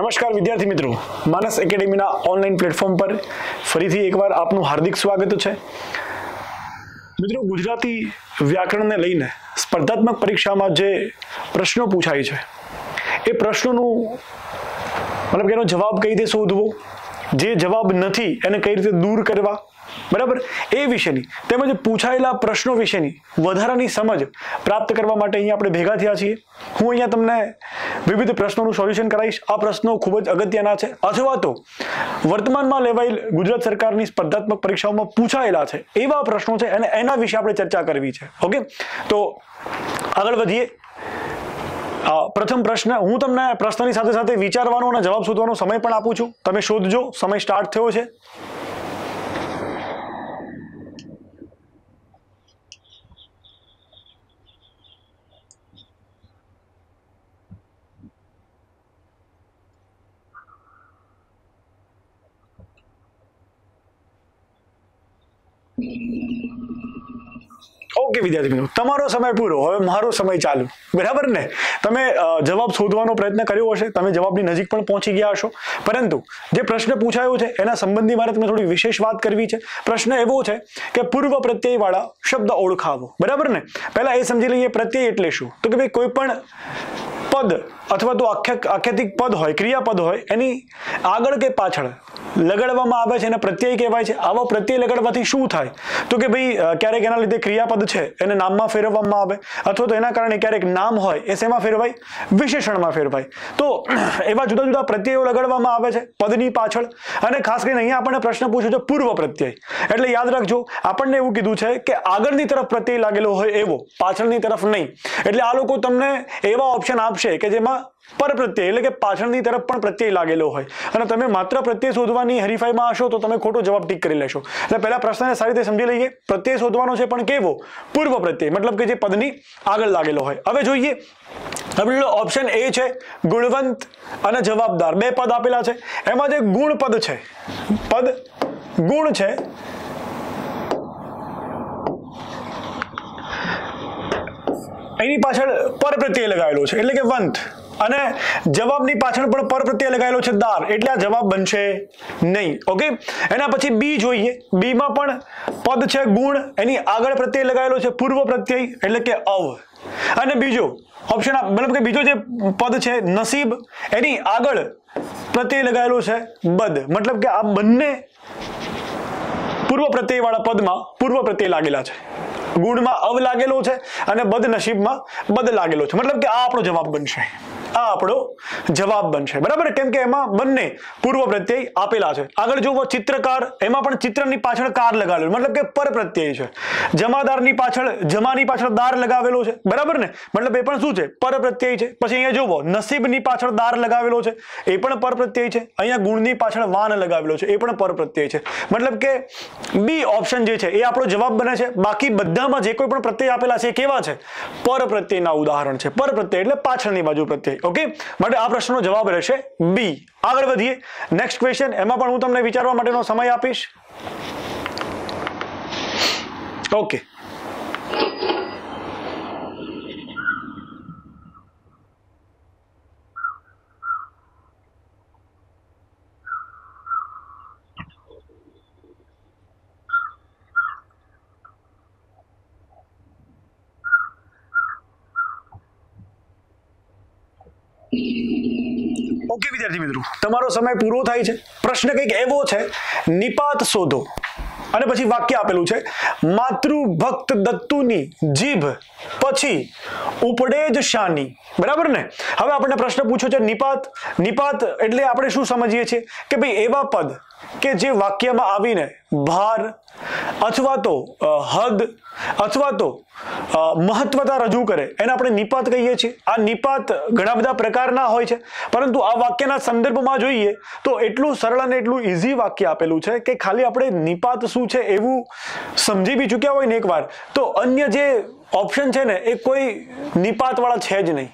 નમસ્કાર વિદ્યાર્થી મિત્રો, માનસ એકેડેમીના ઓનલાઈન પ્લેટફોર્મ પર ફરીથી એકવાર આપનું હાર્દિક સ્વાગત છે. મિત્રો, ગુજરાતી વ્યાકરણને લઈને સ્પર્ધાત્મક પરીક્ષામાં જે પ્રશ્નો પૂછાય છે એ પ્રશ્નોનું મતલબ કે એનો જવાબ કઈ રીતે શોધવો, જે જવાબ નથી એને કઈ રીતે દૂર કરવા, બરાબર, એ વિશેની તેમજ પૂછાયેલા પ્રશ્નો વિશેની વધારાની સમજ પ્રાપ્ત કરવા માટે અહીંયા આપણે ભેગા થયા છીએ. હું અહીંયા તમને વિવિધ પ્રશ્નોનું સોલ્યુશન કરાવીશ. આ પ્રશ્નો ખૂબ જ અગત્યના છે અથવા તો વર્તમાનમાં લેવાયેલ ગુજરાત સરકારની સ્પર્ધાત્મક પરીક્ષાઓમાં પૂછાયેલા છે એવા પ્રશ્નો છે અને એના વિશે આપણે ચર્ચા કરવી છે. ઓકે, તો આગળ વધીએ. પ્રથમ પ્રશ્ન, હું તમને પ્રશ્નની સાથે સાથે વિચારવાનો અને જવાબ શોધવાનો સમય પણ આપું છું. તમે શોધજો. સમય સ્ટાર્ટ થયો છે. ઓકે વિદ્યાર્થી મિત્રો, તમારો સમય પૂરો, હવે મારો સમય ચાલુ, બરાબર ને? તમે જવાબ શોધવાનો પ્રયત્ન કર્યો હશે, તમે જવાબની નજીક પણ પહોંચી ગયા હશો, પરંતુ જે પ્રશ્ન પૂછાયો છે એના સંબંધી મારે તમને થોડી વિશેષ વાત કરવી છે. પ્રશ્ન એવો છે કે પૂર્વ પ્રત્યય વાળા શબ્દ ઓળખાવો, બરાબર ને? પહેલા એ સમજી લઈએ પ્રત્યય એટલે શું. તો કે ભાઈ કોઈ પણ પદ અથવા તો આખ્યાતિક પદ હોય, ક્રિયાપદ હોય, એની આગળ કે પાછળ લગાડવામાં આવે છે એને પ્રત્યય કહેવાય છે. આવા પ્રત્યય લગાડવાથી શું થાય? તો કે ભાઈ ક્યારેક એના લીધે ક્રિયાપદ છે એને નામમાં ફેરવવામાં આવે, અથવા તો એના કારણે ક્યારેક નામ હોય એ શેમાં ફેરવાય? વિશેષણમાં ફેરવાય. તો એવા જુદા જુદા પ્રત્યયો લગાડવામાં આવે છે પદની પાછળ. અને ખાસ કરીને અહીંયા આપણને પ્રશ્ન પૂછ્યો છે પૂર્વ પ્રત્યય, એટલે યાદ રાખજો, આપણને એવું કીધું છે કે આગળની તરફ પ્રત્યય લાગેલો હોય એવો, પાછળની તરફ નહીં. એટલે આ લોકો તમને એવા ઓપ્શન આપશે કે જેમાં પર પ્રત્યય એટલે કે પાછળની તરફ પણ પ્રત્યય લાગેલો હોય, અને તમે માત્ર પ્રત્યય શોધવાની હરીફાઈમાં હશો તો તમે ખોટો જવાબ ટીક કરી લેશો. એટલે પહેલા પ્રશ્નને સારી રીતે સમજી લઈએ. પ્રત્યય શોધવાનો છે પણ કેવો? પૂર્વ પ્રત્યય, મતલબ કે જે પદની આગળ લાગેલો હોય. હવે જોઈએ, ઓપ્શન એ છે ગુણવંત અને જવાબદાર. બે પદ આપેલા છે, એમાં જે ગુણ પદ છે, પદ ગુણ છે, એની પાછળ પર પ્રત્યય લગાવેલો છે એટલે કે વંત, અને જવાબની પાછળ પણ પર પ્રત્યય લગાવેલો છે દાર, એટલે આ જવાબ બનશે નહીં. ઓકે, એના પછી બી જોઈએ. બી માં પણ પદ છે ગુણ, એની આગળ પ્રત્યય લગાવેલો છે પૂર્વ પ્રત્યય એટલે કે અવ, અને બીજો ઓપ્શન મતલબ કે બીજો જે પદ છે નસીબ, એની આગળ પ્રત્યય લગાવેલો છે બદ, મતલબ કે આ બંને પૂર્વ પ્રત્યય વાળા પદમાં પૂર્વ પ્રત્યય લાગેલા છે. ગુણમાં અવ લાગેલો છે અને બદ નસીબમાં બદ લાગેલો છે, મતલબ કે આ આપણો જવાબ બનશે. આ આપણો જવાબ બનશે, બરાબર? કેમ કે એમાં બંને પૂર્વ પ્રત્યય આપેલા છે. આગળ જુઓ ચિત્રકાર, એમાં પણ ચિત્રની પાછળ કાર લગાવેલો, મતલબ કે પર પ્રત્યય છે. જમાદારની પાછળ જમાની પાછળ દાર લગાવેલો છે, બરાબર ને? મતલબ એ પણ શું છે? પર પ્રત્યય છે. પછી અહીંયા જુઓ નસીબની પાછળ દાર લગાવેલો છે, એ પણ પર પ્રત્યય છે. અહીંયા ગુણની પાછળ વાન લગાવેલો છે, એ પણ પર પ્રત્યય છે. મતલબ કે બી ઓપ્શન જે છે એ આપણો જવાબ બને છે. બાકી બધામાં જે કોઈ પણ પ્રત્યય આપેલા છે એ કેવા છે? પર પ્રત્યયના ઉદાહરણ છે. પર પ્રત્યય એટલે પાછળની બાજુ પ્રત્યય. ઓકે, માટે આ પ્રશ્નનો જવાબ રહેશે બી. આગળ વધીએ, નેક્સ્ટ ક્વેશ્ચન. એમાં પણ હું તમને વિચારવા માટેનો સમય આપીશ. ઓકે, ઓકે વિદ્યાર્થી મિત્રો, તમારો સમય પૂરો થાય છે. પ્રશ્ન કંઈક એવો છે, નિપાત શોધો, અને પછી વાક્ય આપેલું છે માતૃભક્ત દત્તુની જીભ પછી ઉપડે જ શાની, બરાબર ને? હવે આપણને પ્રશ્ન પૂછ્યો છે નિપાત. નિપાત એટલે આપણે શું સમજીએ છીએ કે ભાઈ એવા પદ કે જે વાક્યમાં આવીને ભાર અથવા તો હદ અથવા તો મહત્વતા રજૂ કરે એને આપણે નિપાત કહીએ છીએ. આ નિપાત ઘણા બધા પ્રકારના હોય છે, પરંતુ આ વાક્યના સંદર્ભમાં જોઈએ તો એટલું સરળ અને એટલું ઇઝી વાક્ય આપેલું છે કે ખાલી આપણે નિપાત શું છે એવું સમજી બી ચૂક્યા હોય ને એકવાર, તો અન્ય જે ઓપ્શન છે ને એ કોઈ નિપાત વાળા છે જ નહીં,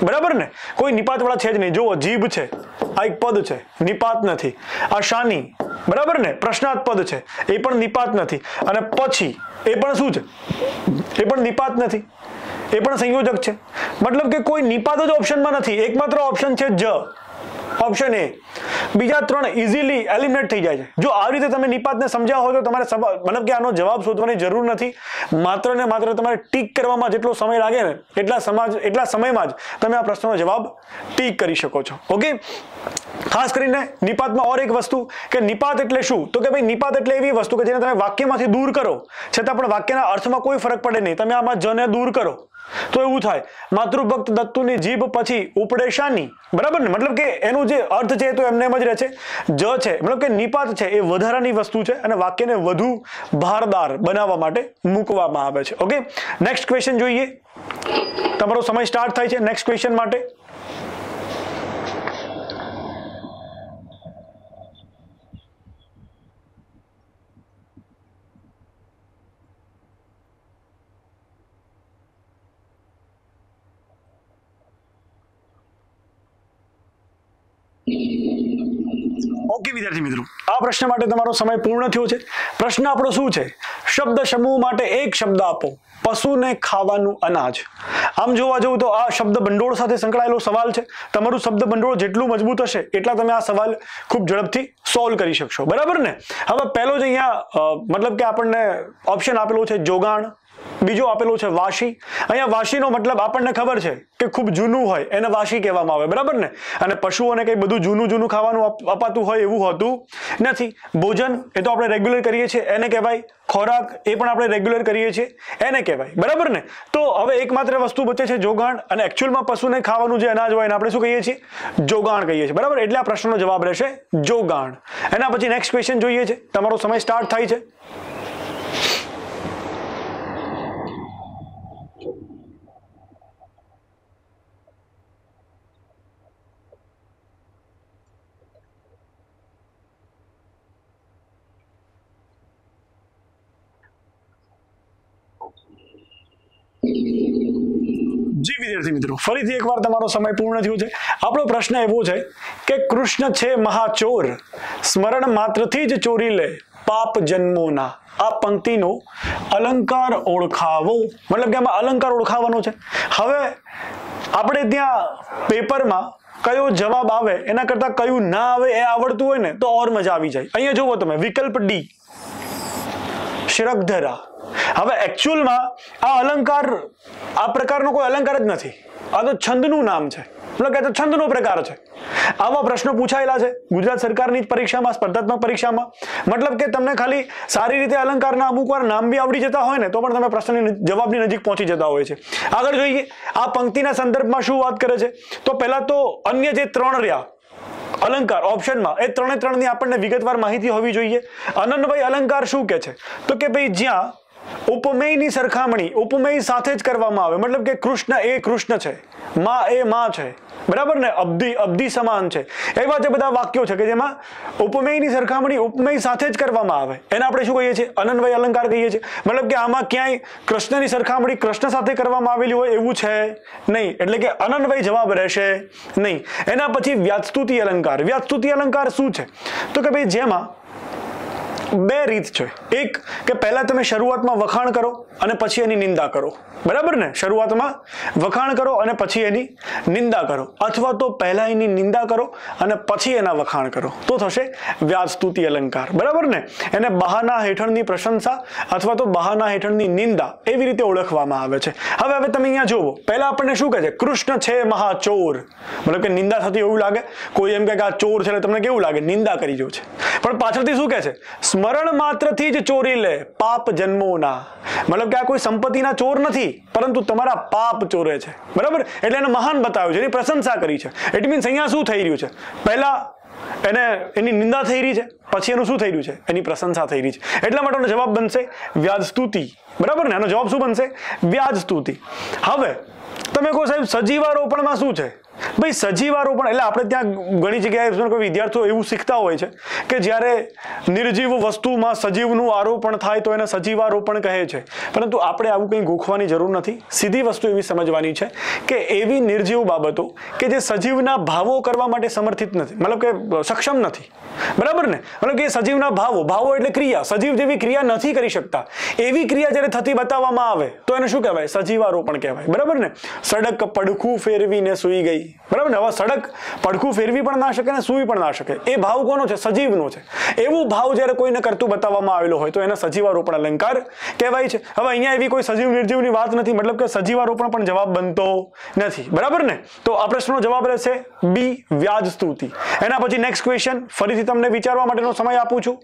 બરાબર ને? કોઈ નિપાત વાળા છે જ નહીં. જુઓ, જીભ છે, આ એક પદ છે, નિપાત નથી. આ શાની, બરાબર ને? પ્રશ્નાર્થ પદ છે, એ પણ નિપાત નથી. અને પછી એ પણ શું છે? એ પણ નિપાત નથી, એ પણ સંયોજક છે. મતલબ કે કોઈ નિપાત જ ઓપ્શનમાં નથી. એકમાત્ર ઓપ્શન છે જ. Option A. બીજા 3 ઇઝીલી એલિમિનેટ થઈ જાય છે. જો આ રીતે તમે નિપાતને સમજ્યા હોય તો તમારે મતલબ કે આનો જવાબ શોધવાની જરૂર નથી. માત્ર ને માત્ર તમારે ટીક કરવામાં જેટલો સમય લાગે ને એટલા સમયમાં જ તમે આ પ્રશ્નનો જવાબ ટીક કરી શકો છો. ઓકે, ખાસ કરીને નિપાતમાં ઓર એક વસ્તુ કે નિપાત એટલે શું, તો કે ભાઈ નિપાત એટલે એવી વસ્તુ કે જેને તમે વાક્યમાંથી દૂર કરો છતાં પણ વાક્યના અર્થમાં કોઈ ફરક પડે નહીં. તમે આમાં જને દૂર કરો તો એવું થાય માતૃભક્ત દત્તુની જીભ પછી ઉપડે શાની. બરાબર ને, મતલબ કે એનું જે અર્થ છે તો એમને એમ જ રહે છે. જ છે મતલબ કે નિપાત છે એ વધારાની વસ્તુ છે અને વાક્યને વધુ ભારદાર બનાવવા માટે મૂકવામાં આવે છે. ઓકે, નેક્સ્ટ ક્વેશ્ચન જોઈએ. તમારો સમય સ્ટાર્ટ થાય છે નેક્સ્ટ ક્વેશ્ચન માટે. ઓકે વિદ્યાર્થી મિત્રો, આ પ્રશ્ન માટે તમારો સમય પૂર્ણ થયો છે. પ્રશ્ન આપણો શું છે? શબ્દ સમૂહ માટે એક શબ્દ આપો, પશુને ખાવાનું અનાજ. આમ જોવા જવું તો આ શબ્દ ભંડોળ સાથે સંકળાયેલો સવાલ છે. તમારું શબ્દ ભંડોળ જેટલું મજબૂત હશે એટલા તમે આ સવાલ ખૂબ ઝડપથી સોલ્વ કરી શકશો. બરાબર ને. હવે પહેલો જ અહીંયા મતલબ કે આપણને ઓપ્શન આપેલો છે જોગાણ, બીજો આપેલો છે વાશી. અહીંયા વાશીનો મતલબ આપણને ખબર છે કે ખૂબ જૂનું હોય એને વાશી કહેવામાં આવે. બરાબર ને. અને પશુઓને કંઈ બધું જૂનું ખાવાનું અપાતું હોય એવું હોતું નથી. ભોજન એ તો આપણે રેગ્યુલર કરીએ છીએ એને કહેવાય. ખોરાક એ પણ આપણે રેગ્યુલર કરીએ છીએ એને કહેવાય. બરાબર ને. તો હવે એકમાત્ર વસ્તુ બચે છે જોગાણ, અને એકચ્યુઅલમાં પશુને ખાવાનું જે અનાજ હોય એને આપણે શું કહીએ છીએ? જોગાણ કહીએ છીએ. બરાબર, એટલે આ પ્રશ્નનો જવાબ રહેશે જોગાણ. એના પછી નેક્સ્ટ ક્વેશ્ચન જોઈએ છે. તમારો સમય સ્ટાર્ટ થાય છે. જી વિદ્યાર્થી મિત્રો, ફરીથી એકવાર તમારો સમય પૂર્ણ થયો છે. આપણો પ્રશ્ન એવો છે કે કૃષ્ણ છે મહાચોર, સ્મરણ માત્રથી જ ચોરી લે પાપ જન્મોના. આ પંક્તિનો અલંકાર ઓળખાવો, મતલબ કે આમાં અલંકાર ઓળખાવાનો છે. હવે આપણે ત્યાં પેપરમાં કયો જવાબ આવે એના કરતા કયું ના આવે એ આવડતું હોય ને તો ઓર મજા આવી જાય. અહીંયા જુઓ તમે, વિકલ્પ ડી શિરકધરા. હવે એકચ્યુઅલમાં આ અલંકાર આ પ્રકારનો કોઈ અલંકાર જ નથી. આ તો છંદનું નામ છે, મતલબ કે છંદનો પ્રકાર છે. આવા પ્રશ્નો પૂછાયેલા છે ગુજરાત સરકારની જ પરીક્ષામાં, સ્પર્ધાત્મક પરીક્ષામાં. મતલબ કે તમને ખાલી સારી રીતે અલંકારના અમુક વાર નામ બી આવડી જતા હોય ને તો પણ તમે પ્રશ્નની જવાબની નજીક પહોંચી જતા હોય છે. આગળ જોઈએ આ પંક્તિના સંદર્ભમાં શું વાત કરે છે. તો પહેલા તો અન્ય જે 3 રહ્યા અલંકાર ઓપ્શનમાં એ 3ની આપણને વિગતવાર માહિતી હોવી જોઈએ. અનન્વય અલંકાર શું કે છે? તો કે ભાઈ જ્યાં ઉપમેયની સરખામણી ઉપમેય સાથે જ કરવામાં આવે. મતલબ કે કૃષ્ણ એ કૃષ્ણ છે, માં એ માં છે. બરાબર ને. અબ્ધિ સમાન છે. એવા જે બધા વાક્યો છે કે જેમાં ઉપમેયની સરખામણી ઉપમેય સાથે જ કરવામાં આવે એને આપણે શું કહીએ છીએ? અનન્વય અલંકાર કહીએ છીએ. મતલબ કે આમાં ક્યાંય કૃષ્ણની સરખામણી કૃષ્ણ સાથે કરવામાં આવેલી હોય એવું છે નહીં, એટલે કે અનન્વય જવાબ રહેશે નહીં. એના પછી વ્યાજસ્તુતિ અલંકાર. વ્યાજસ્તુતિ અલંકાર શું છે? તો કે ભાઈ જેમાં 2 રીત છે. એક કે પહેલા તમે શરૂઆતમાં વખાણ કરો અને પછી એની નિંદા કરો. બરાબર ને. શરૂઆતમાં વખાણ કરો અને પછી એની નિંદા કરો, અથવા તો પહેલા એની નિંદા કરો અને પછી એના વખાણ કરો, તો થશે વ્યાજસ્તુતિ અલંકાર. બરાબર ને. એને બહાના હેઠળની પ્રશંસા અથવા તો બહાના હેઠળની નિંદા એવી રીતે ઓળખવામાં આવે છે. હવે તમે અહીંયા જુઓ, પહેલા આપણને શું કહે છે? કૃષ્ણ છે મહાચોર. મતલબ કે નિંદા થતી એવું લાગે. કોઈ એમ કે આ ચોર છે એટલે તમને કેવું લાગે? નિંદા કરી જો છે. પણ પાછળથી શું કહે છે? સ્મરણ માત્રથી જ ચોરી લે પાપ જન્મોના. મતલબ કે આ કોઈ સંપત્તિના ચોર નથી પરંતુ તમારા પાપ ચોરે છે. બરાબર, એટલે એને મહાન બતાવ્યું છે, એની પ્રશંસા કરી છે. ઇટ મીન્સ અહીંયા શું થઈ રહ્યું છે? પહેલા એની નિંદા થઈ રહી છે, પછી એનું શું થઈ રહ્યું છે? એની પ્રશંસા થઈ રહી છે. એટલા માટેનો જવાબ બનશે વ્યાજસ્તુતિ. બરાબર ને. આનો જવાબ શું બનશે? વ્યાજસ્તુતિ. હવે તમે કહો સાહેબ સજીવારોપણમાં શું છે? ભાઈ સજીવારોપણ એટલે આપણે ત્યાં ઘણી જગ્યાએ કોઈ વિદ્યાર્થીઓ એવું શીખતા હોય છે કે જ્યારે નિર્જીવ વસ્તુમાં સજીવનું આરોપણ થાય તો એને સજીવારોપણ કહે છે. પરંતુ આપણે આવું કંઈ ગોખવાની જરૂર નથી. સીધી વસ્તુ એવી સમજવાની છે કે એવી નિર્જીવ બાબતો કે જે સજીવના ભાવો કરવા માટે સમર્થિત નથી, મતલબ કે સક્ષમ નથી. બરાબર ને. મતલબ કે સજીવના ભાવો એટલે ક્રિયા, સજીવ જેવી ક્રિયા નથી કરી શકતા એવી ક્રિયા જ્યારે થતી બતાવવામાં આવે તો એને શું કહેવાય? સજીવારોપણ કહેવાય. બરાબર ને. સડક પડખું ફેરવીને સૂઈ ગઈ. બરાબર ને? હવે સડક પડખું ફેરવી પણ ના શકે ને સૂવી પણ ના શકે. એ ભાવ કોનો છે? સજીવનો છે. એવું ભાવ જ્યારે કોઈને કરતું બતાવવામાં આવેલો હોય તો એને સજીવારોપણ અલંકાર કહેવાય છે. હવે અહીંયા એવી કોઈ સજીવ નિર્જીવની વાત નથી, મતલબ કે સજીવારોપણ પણ જવાબ બનતો નથી. બરાબર ને? તો આ પ્રશ્નનો જવાબ રહેશે બી, વ્યાજ સ્તુતિ. એના પછી નેક્સ્ટ ક્વેશ્ચન ફરીથી તમને વિચારવા માટેનો સમય આપું છું.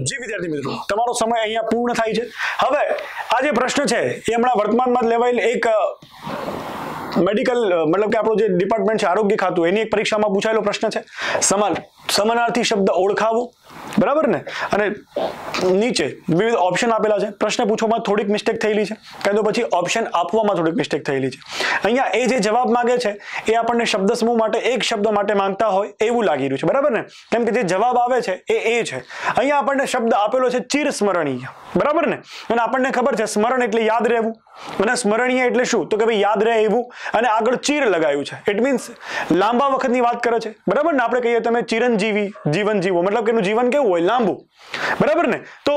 જી વિદ્યાર્થી મિત્રો, તમારો સમય અહીંયા પૂર્ણ થાય છે. હવે આ જે પ્રશ્ન છે એ હમણાં વર્તમાનમાં જ લેવાયેલ એક મેડિકલ મતલબ કે આપણું જે ડિપાર્ટમેન્ટ છે આરોગ્ય ખાતું, એની એક પરીક્ષામાં પૂછાયેલો પ્રશ્ન છે. સમાનાર્થી શબ્દ ઓળખાવો. બરાબર ને? અને નીચે વિવિધ ઓપ્શન આપેલા છે. પ્રશ્ન પૂછવામાં થોડીક મિસ્ટેક થયેલી છે, કહી દો પછી ઓપ્શન આપવામાં થોડીક મિસ્ટેક થયેલી છે. અહીંયા એ જે જવાબ માંગે છે એ આપણને શબ્દ સમૂહ માટે એક શબ્દ માટે માંગતા હોય એવું લાગી રહ્યું છે. બરાબર ને? કેમ કે જે જવાબ આવે છે એ છે. અહીંયા આપણને શબ્દ આપેલો છે ચિરસ્મરણીય. બરાબર ને? અને આપણને ખબર છે સ્મરણ એટલે યાદ રહેવું, અને સ્મરણીય એટલે શું? તો કે ભાઈ યાદ રહે એવું, અને આગળ ચીર લગાવ્યું છે. ઇટ મીન્સ લાંબા વખતની વાત કરે છે. બરાબર ને? આપણે કહીએ તમે ચિરંજીવી જીવન જીવો, મતલબ કે એનું જીવન કેવું હોય? લાંબુ. બરાબર ને? તો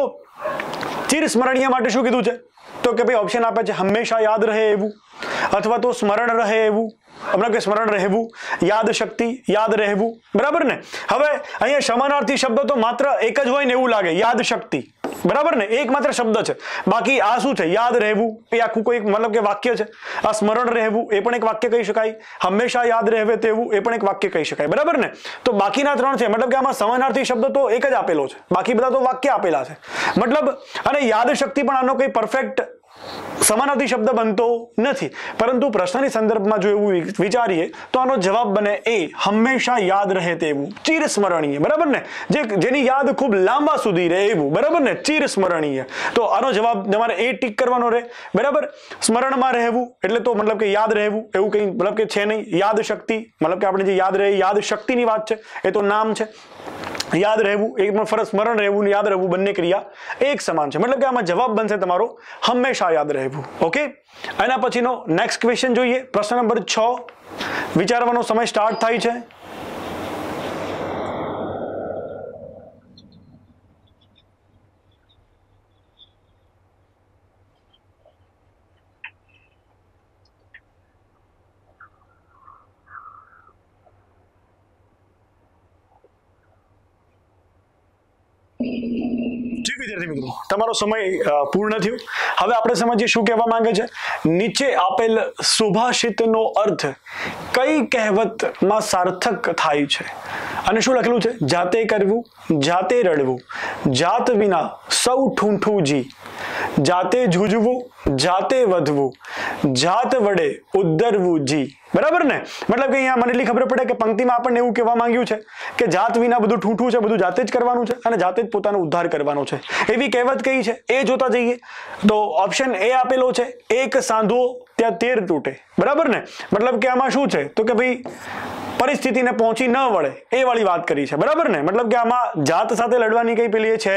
ચિરસ્મરણીય માટે શું કીધું છે? તો કે ભાઈ ઓપ્શન આપે છે હંમેશા યાદ રહે એવું, અથવા તો સ્મરણ રહે એવું, મતલબ કે સ્મરણ રહેવું, યાદ શક્તિ, યાદ રહેવું. બરાબર ને? હવે અહીંયા સમાનાર્થી શબ્દ તો માત્ર એક જ હોય ને એવું લાગે, યાદ શક્તિ. બરાબર ને? એક માત્ર શબ્દ છે. બાકી આ શું છે? યાદ રહેવું એ આખું કોઈ મતલબ કે વાક્ય છે. આ સ્મરણ રહેવું એ પણ એક વાક્ય કહી શકાય. હંમેશા યાદ રહે તેવું એ પણ એક વાક્ય કહી શકાય. બરાબર ને? તો બાકીના ત્રણ છે, મતલબ કે આમાં સમાનાર્થી શબ્દ તો એક જ આપેલો છે, બાકી બધા તો વાક્ય આપેલા છે. મતલબ અને યાદ શક્તિ પણ આનો કોઈ પરફેક્ટ સમાનાર્થી શબ્દ બનતો નથી, પરંતુ પ્રશ્નની સંદર્ભમાં જો એવું વિચારીએ તો આનો જવાબ બને એ, હંમેશા યાદ રહે તેવું, ચિરસ્મરણીય. બરાબર ને? જેની યાદ ખૂબ લાંબા સુધી રહે એવું. બરાબર ને? ચિરસ્મરણીય. તો આનો જવાબ તમારે એ ટીક કરવાનો રહે. બરાબર? સ્મરણમાં રહેવું એટલે તો મતલબ કે યાદ રહેવું એવું કંઈ મતલબ કે છે નહીં. યાદ શક્તિ મતલબ કે આપણે જે યાદ રહે, યાદ શક્તિની વાત છે, એ તો નામ છે. યાદ રહેવું એક પણ ફરજ, સ્મરણ રહેવું ને યાદ રહેવું બંને ક્રિયા એક સમાન છે. મતલબ કે આમાં જવાબ બનશે તમારો હંમેશા યાદ રહેવું. ઓકે? એના પછીનો નેક્સ્ટ ક્વેશ્ચન જોઈએ. પ્રશ્ન નંબર 6. વિચારવાનો સમય સ્ટાર્ટ થાય છે. વિદ્યાર્થી મિત્રો, તમારો સમય પૂર્ણ થયો. હવે આપણે સમજીએ શું કહેવા માંગે છે. નીચે આપેલ સુભાષિતનો અર્થ કઈ કહેવતમાં સાર્થક થાય છે? અને શું લખેલું છે? જાતે કરવું, જાતે રડવું, જાત વિના સૌ ઠૂંઠું જી, જાતે જૂજવું, જાતે વધવું, જાત વડે ઉદ્ધરવું જી. બરાબર ને? મતલબ કે અહીંયા મને એટલી ખબર પડે કે પંક્તિમાં આપણને એવું કહેવા માંગ્યું છે કે જાત વિના બધું ઠૂંઠું છે, બધું જાતે જ કરવાનું છે અને જાતે જ પોતાનો ઉદ્ધાર કરવાનો છે. એવી કહેવત કઈ છે એ જોતા જઈએ તો ઓપ્શન એ આપેલો છે, એક સાંધો ત્યાં 13 તૂટે. બરાબર ને? મતલબ કે આમાં શું છે? તો કે ભાઈ પરિસ્થિતિને પહોંચી ન વળે એ વાળી વાત કરી છે. બરાબર ને? મતલબ કે આમાં જાત સાથે લડવાની કઈ પેલી છે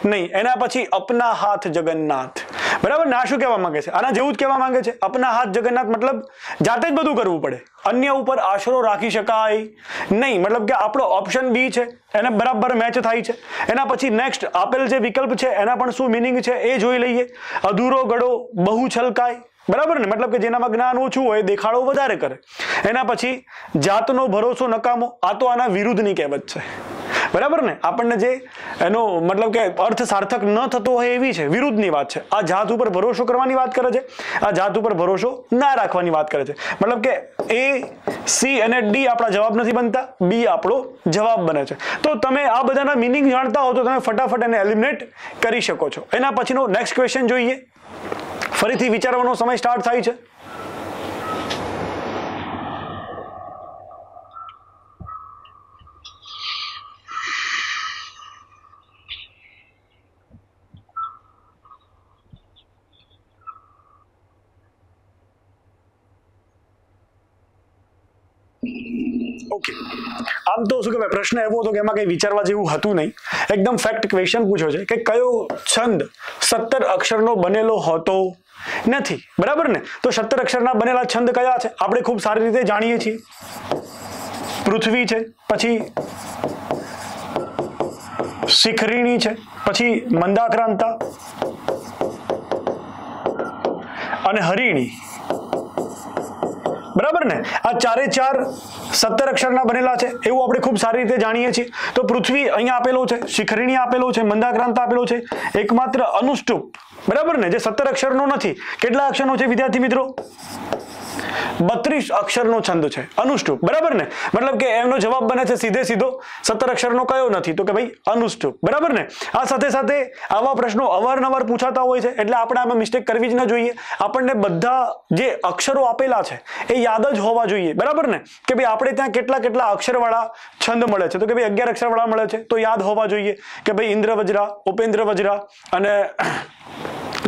નહીં. એના પછી અપના હાથ જગન્નાથ. બરાબર ને? આ શું કહેવા માંગે છે? આના જેવું જ કહેવા માંગે છે. અપના હાથ જગન્નાથ મતલબ જાતે જ બધું કરવું પડે, અન્ય ઉપર આશરો રાખી શકાય નહીં. મતલબ કે આપણો ઓપ્શન બી છે એને બરાબર મેચ થાય છે. એના પછી નેક્સ્ટ આપેલ જે વિકલ્પ છે એના પણ શું મિનિંગ છે એ જોઈ લઈએ. અધૂરો ગળો બહુ છલકાય. બરાબર ને? મતલબ કે જેનામાં જ્ઞાન ઓછું હોય દેખાડો વધારે કરે. એના પછી જાતનો ભરોસો નકામો, આ તો આના વિરુદ્ધની કહેવત છે. બરાબર ને? આપણને જે એનો મતલબ કે અર્થ સાર્થક ન થતો હોય એવી છે, વિરુદ્ધની વાત છે. આ જાત ઉપર ભરોસો કરવાની વાત કરે છે, આ જાત ઉપર ભરોસો ના રાખવાની વાત કરે છે. મતલબ કે એ, સી અને ડી આપણા જવાબ નથી બનતા, બી આપણો જવાબ બને છે. તો તમે આ બધાના મિનિંગ જાણતા હો તો તમે ફટાફટ એને એલિમિનેટ કરી શકો છો. એના પછીનો નેક્સ્ટ ક્વેશ્ચન જોઈએ. ફરીથી વિચારવાનો સમય સ્ટાર્ટ થાય છે. ઓકે, આમ તો શું કહેવાય, પ્રશ્ન એવો હતો કે એમાં કઈ વિચારવા જેવું હતું નહીં. એકદમ ફેક્ટ ક્વેશ્ચન પૂછ્યો છે કે કયો છંદ 17 અક્ષરનો બનેલો હતો નથી, બરાબર ને? તો 17 અક્ષરના બનેલા છંદ કયા છે આપણે ખૂબ સારી રીતે જાણીએ છીએ. પૃથ્વી છે, પછી શિખરીણી છે, પછી મંદાક્રાંતા અને હરિણી, બરાબર ને? આ ચારે ચાર 17 અક્ષરના બનેલા છે એવું આપણે ખૂબ સારી રીતે જાણીએ છીએ. તો પૃથ્વી અહીંયા આપેલો છે, શિખરીણી આપેલો છે, મંદાક્રાંતા આપેલો છે, એકમાત્ર અનુષ્ટુપ, બરાબર ને, જે 17 અક્ષરનો નથી. કેટલા અક્ષરનો છે વિદ્યાર્થી મિત્રો? 32 અક્ષરનો છંદ છે અનુષ્ટુપ, બરાબર ને? મતલબ કે એમનો જવાબ બને છે સીધે સીધો 17 અક્ષરનો કયો નથી, તો કે ભાઈ અનુષ્ટુપ, બરાબર ને? આ સાથે સાથે આવા પ્રશ્નો અવારનવાર પૂછાતા હોય છે, એટલે આપણે આમાં મિસ્ટેક કરવી જ ન જોઈએ. આપણને બધા જે અક્ષરો આપેલા છે એ યાદ જ હોવા જોઈએ, બરાબર ને? કે ભાઈ આપણે ત્યાં કેટલા કેટલા અક્ષરવાળા છંદ મળે છે, તો કે ભાઈ 11 અક્ષરવાળા મળે છે, તો યાદ હોવા જોઈએ કે ભાઈ ઇન્દ્રવજ્રા, ઉપેન્દ્રવજ્રા અને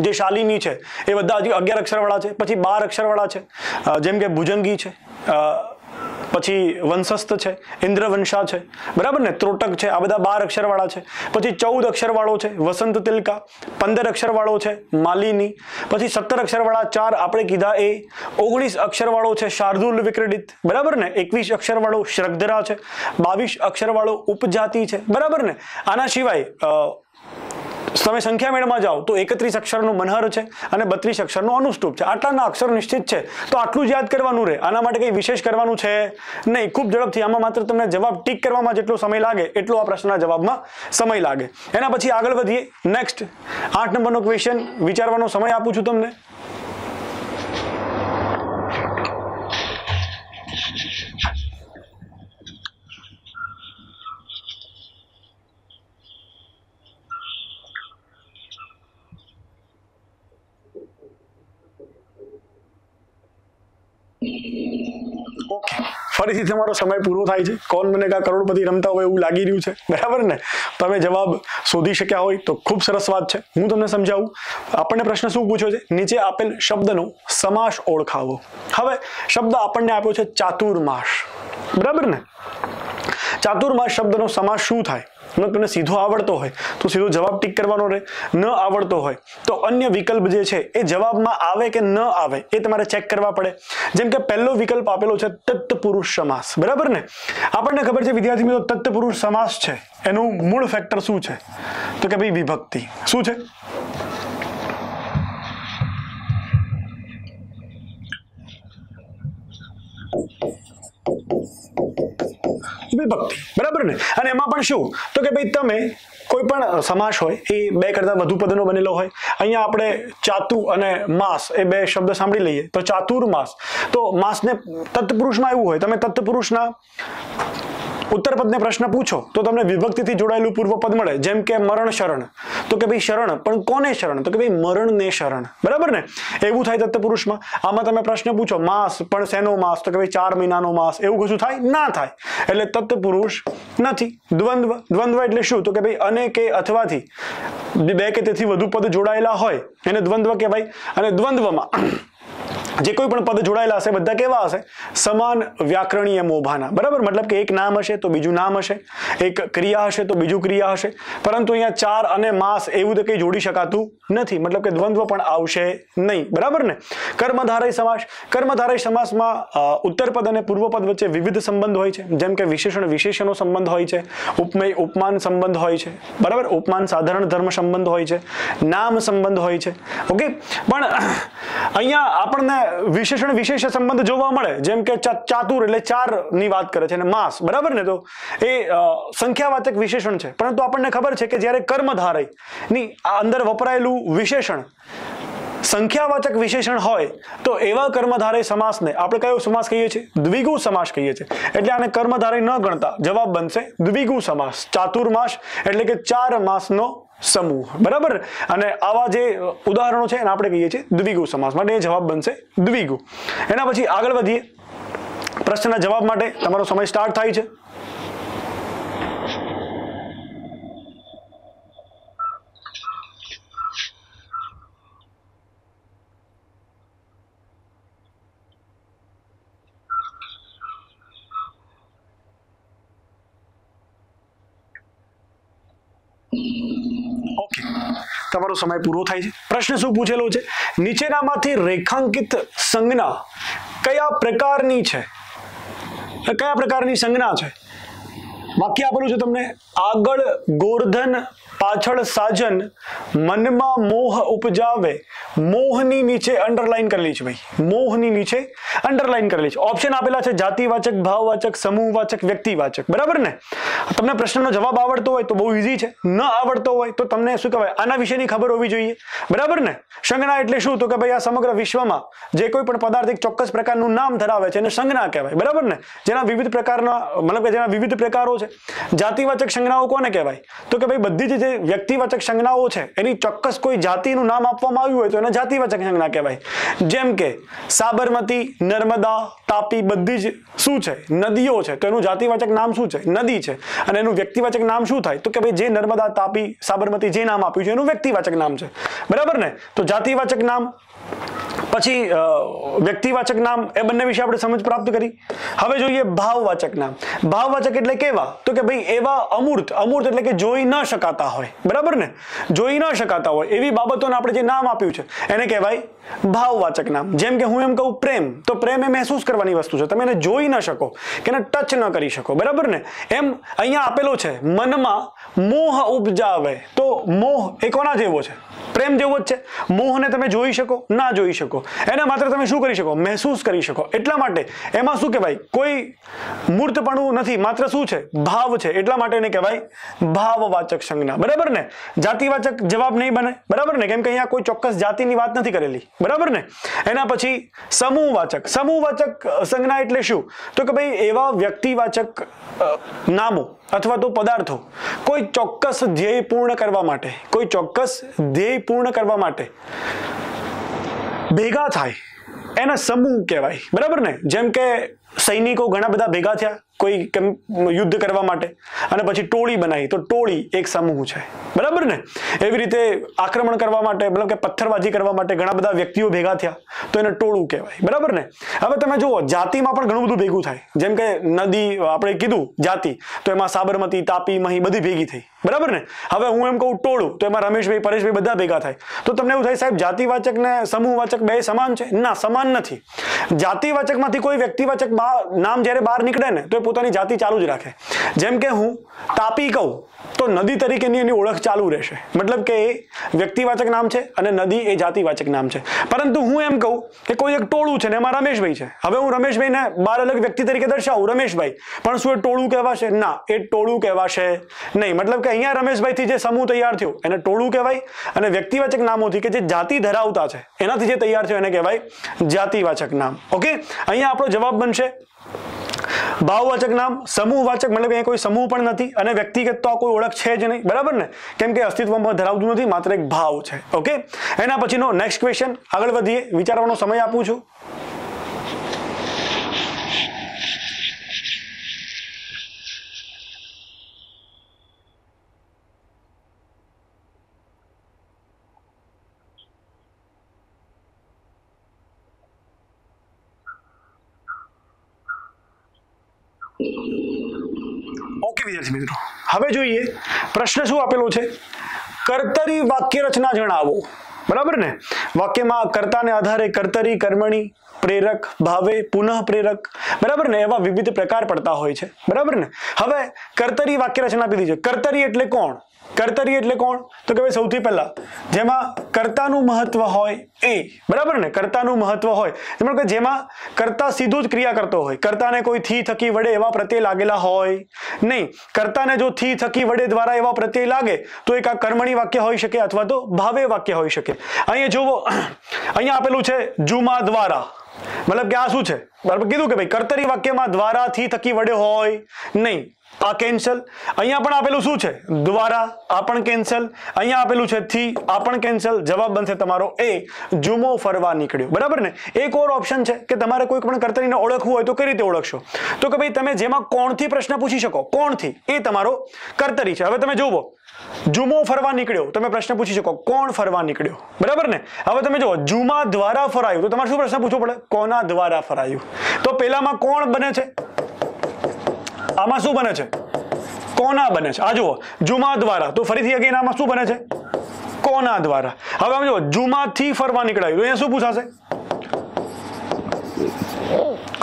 જે શાલિની છે એ બધા હજી 11 અક્ષરવાળા છે. પછી 12 અક્ષરવાળા છે, જેમ કે ભુજંગી છે, પછી વંશસ્થ છે, ઇન્દ્રવંશા છે, બરાબર ને? ત્રોટક છે, આ બધા 12 અક્ષરવાળા છે. પછી 14 અક્ષરવાળો છે વસંત તિલકા, 15 અક્ષરવાળો છે માલિની, પછી 17 અક્ષરવાળા 4 આપણે કીધા એ, 19 અક્ષરવાળો છે શાર્દુલ વિક્રડિત, બરાબર ને? 21 અક્ષરવાળો શ્રગધરા છે, 22 અક્ષરવાળો ઉપજાતિ છે, બરાબર ને? આના સિવાય તમે સંખ્યા મેળમાં જાઓ તો 31 અક્ષરનો મનહર છે અને 32 અક્ષરનો અનુષ્ટુપ છે. આટલાના અક્ષર નિશ્ચિત છે, તો આટલું જ યાદ કરવાનું રહે. આના માટે કંઈ વિશેષ કરવાનું છે નહીં. ખૂબ ઝડપથી આમાં માત્ર તમને જવાબ ટીક કરવામાં જેટલો સમય લાગે એટલો આ પ્રશ્નના જવાબમાં સમય લાગે. એના પછી આગળ વધીએ. નેક્સ્ટ 8 નંબરનો ક્વેશ્ચન વિચારવાનો સમય આપું છું તમને. ફરીથી તમારો સમય પૂરો થાય છે. કોણ બનેગા કરોડપતિ રમતા હોય એવું લાગી રહ્યું છે, બરાબર ને? તમે જવાબ શોધી શક્યા હોય તો ખૂબ સરસ વાત છે. હું તમને સમજાવું. આપણને પ્રશ્ન શું પૂછ્યો છે? નીચે આપેલ શબ્દનો સમાસ ઓળખાવો. હવે શબ્દ આપણને આપ્યો છે ચાતુર્માસ, બરાબર ને? ચાતુર્માસ શબ્દનો સમાસ શું થાય? જો તમને સીધો આવડતો હોય તો સીધો જવાબ ટીક કરવાનો રહે. ન આવડતો હોય તો અન્ય વિકલ્પ જે છે એ જવાબમાં આવે કે ન આવે એ તમારે ચેક કરવા પડે. જેમ કે પહેલો વિકલ્પ આપેલો છે તત્પુરુષ સમાસ, બરાબર ને? આપણને ખબર છે વિદ્યાર્થી મિત્રો તત્પુરુષ સમાસ છે એનું મૂળ ફેક્ટર શું છે? તો કે ભાઈ વિભક્તિ. શું છે? વિભક્તિ, બરાબર ને? અને એમાં પણ શું? તો કે ભાઈ તમે કોઈ પણ સમાસ હોય એ 2 કરતા વધુ પદનો બનેલો હોય. અહીંયા આપણે ચાતુ અને માસ એ 2 શબ્દ સાંભળી લઈએ તો ચાતુર્માસ. તો માસને તત્પુરુષમાં એવું હોય, તમે તત્પુરુષના ઉત્તરપદને પ્રશ્ન પૂછો તો તમને વિભક્તિથી જોડાયેલું પૂર્વપદ મળે. જેમ કે મરણ શરણ, તો કે ભાઈ શરણ પણ કોને શરણ? તો કે ભાઈ મરણને શરણ, બરાબર ને? એવું થાય તત્પુરુષમાં. આમાં તમે પ્રશ્ન પૂછો માસ પણ શેનો માસ? તો કે ભાઈ 4 મહિનાનો માસ. એવું કશું થાય? ના થાય. એટલે તત્પુરુષ નથી. દ્વંદ્વ. દ્વંદ્વ એટલે શું? તો કે ભાઈ અને કે અથવાથી 2 કે તેથી વધુ પદ જોડાયેલા હોય એને દ્વંદ્વ કહેવાય. અને દ્વંદ્વમાં જે કોઈ પણ પદ જોડાયેલા હશે બધા કેવા હશે? સમાન વ્યાકરણીય મોભાના, બરાબર? મતલબ કે એક નામ હશે તો બીજું નામ હશે, એક ક્રિયા હશે તો બીજું ક્રિયા હશે. પરંતુ અહીંયા 4 અને માસ એવું તો કંઈ જોડી શકાતું નથી. મતલબ કે દ્વંદ્વ પણ આવશે નહીં, બરાબર ને? કર્મધારય સમાસ. કર્મધારય સમાસમાં ઉત્તરપદ અને પૂર્વપદ વચ્ચે વિવિધ સંબંધ હોય છે. જેમ કે વિશેષણ વિશેષણનો સંબંધ હોય છે, ઉપમેય ઉપમાન સંબંધ હોય છે, બરાબર? ઉપમાન સાધારણ ધર્મ સંબંધ હોય છે, નામ સંબંધ હોય છે. ઓકે, પણ અહીંયા આપણને વિશેષણ વિશેષ સંબંધ જોવા મળે. જેમ કે ચાતુર એટલે 4 ની વાત કરે છે અને માસ, બરાબર ને? તો એ સંખ્યાવાચક વિશેષણ છે. પરંતુ આપણને ખબર છે કે જ્યારે કર્મધારય ની અંદર વપરાયેલું વિશેષણ સંખ્યાવાચક વિશેષણ હોય તો એવા કર્મધારય સમાસને આપણે કયો સમાસ કહીએ છીએ? દ્વિગુ સમાસ કહીએ છીએ. એટલે આને કર્મધારય ન ગણતા જવાબ બનશે દ્વિગુ સમાસ. ચાતુર્માસ એટલે કે 4 માસનો સમૂહ, બરાબર? અને આવા જે ઉદાહરણો છે એને આપણે કહીએ છીએ દ્વિગુ સમાસ. માટે એ જવાબ બનશે દ્વિગુ. એના પછી આગળ વધીએ. પ્રશ્નના જવાબ માટે તમારો સમય સ્ટાર્ટ થાય છે. તમારો સમય પૂરો થાય છે. પ્રશ્ન શું પૂછેલો છે? નીચેનામાંથી રેખાંકિત સંજ્ઞા કયા પ્રકારની છે? કયા પ્રકારની સંજ્ઞા છે? વાક્ય આપેલું છે તમને, આગળ ગોરધન પાછળ સાજન, મનમાં મોહ ઉપજાવે, મોહની નીચે અંડરલાઈન કરેલી છે ભાઈ, મોહની નીચે અંડરલાઈન કરેલી છે. ઓપ્શન આપેલા છે જાતિવાચક, ભાવવાચક, સમૂહવાચક, વ્યક્તિવાચક. બરાબર ને? તમને પ્રશ્નનો જવાબ આવડતો હોય તો બહુ ઈઝી છે, ન આવડતો હોય તો તમને શું કહેવાય, આના વિશેની ખબર હોવી જોઈએ. બરાબર ને? સંજ્ઞા એટલે શું? તો કે ભાઈ આ સમગ્ર વિશ્વમાં જે કોઈ પણ પદાર્થ એક ચોક્કસ પ્રકારનું નામ ધરાવે છે એને સંજ્ઞા કહેવાય. બરાબર ને? જેના વિવિધ પ્રકારના મતલબ કે જેના વિવિધ પ્રકારો છે. જાતિવાચક સંજ્ઞાઓ કોને કહેવાય? તો કે ભાઈ બધી જે વ્યક્તિવાચક સંજ્ઞાઓ છે એની ચોક્કસ કોઈ જાતિનું નામ આપવામાં આવ્યું હોય તો એને જાતિવાચક સંજ્ઞા કહેવાય. જેમ કે સાબરમતી, નર્મદા, તાપી બધી જ શું છે? નદીઓ છે. તો એનું જાતિવાચક નામ શું છે? નદી છે. અને એનું વ્યક્તિવાચક નામ શું થાય? તો કે ભાઈ જે નર્મદા, તાપી, સાબરમતી જે નામ આપ્યું છે એનું વ્યક્તિવાચક નામ છે. બરાબર ને? તો જાતિવાચક નામ પછી વ્યક્તિવાચક નામ, એ બંને વિશે આપણે સમજ પ્રાપ્ત કરી. હવે જોઈએ ભાવવાચક નામ. ભાવવાચક એટલે કેવા? તો કે ભાઈ એવા અમૂર્ત, અમૂર્ત એટલે કે જોઈ ન શકાતા હોય. બરાબર ને? જોઈ ન શકાતા હોય એવી બાબતોને આપણે જે નામ આપ્યું છે એને કહેવાય ભાવવાચક નામ. જેમ કે હું એમ કહું પ્રેમ, તો પ્રેમ એ મહેસૂસ કરવાની વસ્તુ છે, તમે એને જોઈ ન શકો કે એને ટચ ન કરી શકો. બરાબર ને? એમ અહીંયા આપેલો છે મનમાં મોહ ઉપજાવે, તો મોહ એ કોના જેવો છે? પ્રેમ જેવો જ છે. મોહને તમે જોઈ શકો? ના જોઈ શકો. એને માત્ર તમે શું કરી શકો? મહેસૂસ કરી શકો. એટલા માટે એમાં શું કહેવાય? કોઈ મૂર્તપણું નથી, માત્ર શું છે? ભાવ છે. એટલા માટે એને કહેવાય ભાવવાચક સંજ્ઞા. બરાબર ને? જાતિવાચક જવાબ નહીં બને. બરાબર ને? કેમ કે અહીંયા કોઈ ચોક્કસ જાતિની વાત નથી કરેલી. બરાબર ને? એના પછી સમૂહવાચક. સમૂહવાચક સંજ્ઞા એટલે શું? તો કે ભાઈ એવા વ્યક્તિવાચક નામો અથવા તો પદાર્થો કોઈ ચોક્કસ ધ્યેય પૂર્ણ કરવા માટે, કોઈ ચોક્કસ ધ્યેય પૂર્ણ કરવા માટે ભેગા થાય એના સમૂહ કહેવાય. બરાબર ને? જેમ કે સૈનિકો ઘણા બધા ભેગા થયા કોઈ યુદ્ધ કરવા માટે અને પછી ટોળી બનાવી, તો ટોળી એક સમૂહ છે. બરાબર ને? એવી રીતે આક્રમણ કરવા માટે, મતલબ કે પથ્થરબાજી કરવા માટે ઘણા બધા વ્યક્તિઓ ભેગા થયા તો એને ટોળું કહેવાય. બરાબર ને? હવે તમે જુઓ જાતિમાં પણ ઘણું બધું ભેગું થાય. જેમ કે નદી આપણે કીધું જાતિ, તો એમાં સાબરમતી, તાપી, મહી બધી ભેગી થઈ. બરાબર ને? હવે હું એમ કહું ટોળું, તો એમાં રમેશભાઈ, પરેશભાઈ બધા ભેગા થાય. તો તમને એવું થાય સાહેબ જાતિવાચક ને સમૂહવાચક બે સમાન છે? ના, સમાન નથી. જાતિવાચકમાંથી કોઈ વ્યક્તિવાચક નામ જ્યારે બહાર નીકળે ને તો એ પોતાની જાતિ ચાલુ જ રાખે. જેમ કે હું તાપી કહું તો નદી તરીકેની એની ઓળખ ચાલુ રહેશે. મતલબ કે એ વ્યક્તિવાચક નામ છે અને નદી એ જાતિવાચક નામ છે. પરંતુ હું એમ કહું કે કોઈ એક ટોળું છે ને એમાં રમેશભાઈ છે, હવે હું રમેશભાઈને બાર અલગ વ્યક્તિ તરીકે દર્શાવું રમેશભાઈ, પણ શું એ ટોળું કહેવાશે? ના, એ ટોળું કહેવાશે નહીં. મતલબ કે અહીંયા રમેશભાઈથી જે સમૂહ તૈયાર થયો એને ટોળું કહેવાય, અને વ્યક્તિવાચક નામોથી કે જે જાતિ ધરાવતા છે એનાથી જે તૈયાર થયો એને કહેવાય જાતિવાચક નામ. ઓકે, અહીંયા આપણો જવાબ બનશે ભાવવાચક નામ. સમૂહવાચક મતલબ અહીંયા કોઈ સમૂહ પણ નથી અને વ્યક્તિગત તો કોઈ ઓળખ છે જ નહીં. બરાબર ને? કેમ કે અસ્તિત્વમાં ધરાવતું નથી, માત્ર એક ભાવ છે. ઓકે, એના પછીનો નેક્સ્ટ ક્વેશ્ચન, આગળ વધીએ, વિચારવાનો સમય આપું છું. ઓકે વિદ્યાર્થી મિત્રો, હવે જોઈએ પ્રશ્ન શું આપેલો છે? કર્તરી વાક્ય રચના જણાવો. બરાબર ને? વાક્યમાં કર્તાને આધારે કર્તરી, કર્મણી, પ્રેરક, ભાવે, પુનઃ પ્રેરક, બરાબર ને, એવા વિવિધ પ્રકાર પડતા હોય છે. બરાબર ને? હવે કર્તરી વાક્ય રચના આપી દીધી છે. કર્તરી એટલે કોણ? કર્તરી એટલે કોણ? તો કે ભાઈ સૌથી પહેલા જેમાં કર્તાનું મહત્વ હોય એ. બરાબર ને? કર્તાનું મહત્વ હોય મતલબ કે જેમાં કર્તા સીધું જ ક્રિયા કરતો હોય, કર્તાને કોઈ થી થકી વડે એવા પ્રત્યય લાગેલા હોય નહીં. કર્તાને જો થી થકી વડે દ્વારા એવા પ્રત્યય લાગે તો એક આ કર્મણી વાક્ય હોઈ શકે અથવા તો ભાવે વાક્ય હોઈ શકે. અહીંયા જુઓ, અહીંયા આપેલું છે જુમા દ્વારા, મતલબ કે આ શું છે? બરાબર કીધું કે ભાઈ કર્તરી વાક્યમાં દ્વારા થી થકી વડે હોય નહીં, આ કેન્સલ. અહીંયા પણ આપેલું શું છે? દ્વારા, આ પણ કેન્સલ. અહીંયા આપેલું છે થી, આ પણ કેન્સલ. જવાબ બનશે તમારો એ, જુમો ફરવા નીકળ્યો. બરાબર ને? એક ઓર ઓપ્શન છે કે તમારે કોઈ પણ કર્તરીને ઓળખવું હોય તો કઈ રીતે ઓળખશો? તો કે ભાઈ તમે જેમાં કોણથી પ્રશ્ન પૂછી શકો, કોણથી, એ તમારો કર્તરી છે. હવે તમે જુઓ, જુમો ફરવા નીકળ્યો, તમે પ્રશ્ન પૂછી શકો કોણ ફરવા નીકળ્યો. બરાબર ને? હવે તમે જુઓ જુમા દ્વારા ફરાયું, તો તમારે શું પ્રશ્ન પૂછવો પડે? કોના દ્વારા ફરાયું. તો પેલામાં કોણ બને છે, આમાં શું બને છે? કોના બને છે. આ જુઓ જુમા દ્વારા, તો ફરીથી અગેન આમાં શું બને છે? કોના દ્વારા? હવે આમ જો જુમાથી ફરવા નીકળાયું તો અહીંયા શું પૂછાશે?